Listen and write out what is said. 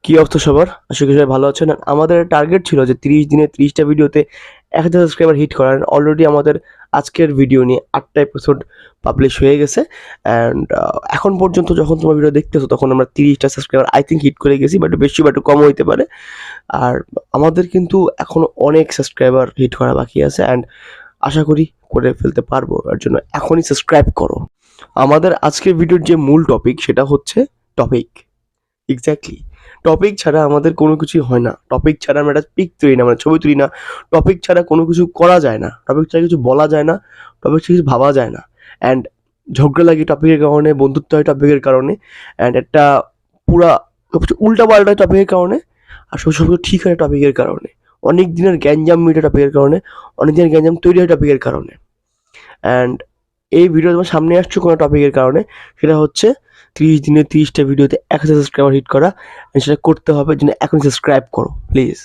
কি অবস্থা সবার? আশা করি সবাই ভালো আছেন। আর আমাদের টার্গেট ছিল যে 30 দিনে 30টা ভিডিওতে 1000 সাবস্ক্রাইবার হিট করার। অলরেডি আমাদের আজকের ভিডিও নিয়ে 8টা এপিসোড পাবলিশ হয়ে গেছে। অ্যান্ড এখন পর্যন্ত যখন তোমরা ভিডিও দেখতেছো তখন আমরা 30টা সাবস্ক্রাইবার আই থিংক হিট করে গেছি, বাট বেশি বা একটু কমও হইতে পারে। আর আমাদের কিন্তু এখনো অনেক সাবস্ক্রাইবার হিট করা বাকি আছে, অ্যান্ড আশা করি করে ফেলতে পারবো। এর জন্য এখনই সাবস্ক্রাইব করো। আমাদের আজকের ভিডিওর যে মূল টপিক সেটা হচ্ছে টপিক। এক্স্যাক্টলি, টপিক ছাড়া আমাদের কোনো কিছুই হয় না। টপিক ছাড়া আমরা একটা পিক তুলি না, মানে ছবি তুলি না। টপিক ছাড়া কোনো কিছু করা যায় না, টপিক ছাড়া কিছু বলা যায় না, টপিক ছাড়া কিছু ভাবা যায় না। অ্যান্ড ঝগড়া লাগে টপিকের কারণে, বন্ধুত্ব হয় টপিকের কারণে, অ্যান্ড একটা পুরা উল্টা পাল্টা টপিকের কারণে, আর সব কিছু ঠিক হয় টপিকের কারণে। অনেক দিনের গ্যাঞ্জাম মিটে টপিকের কারণে, অনেক দিনের গ্যাঞ্জাম তৈরি হয় টপিকের কারণে। অ্যান্ড এই ভিডিও তোমার সামনে আসছে কোনো টপিকের কারণে, সেটা হচ্ছে 30 দিনে 30টা ভিডিওতে 1000 সাবস্ক্রাইবার হিট করা। সেটা করতে হবে, জন্য এখন সাবস্ক্রাইব করো প্লিজ।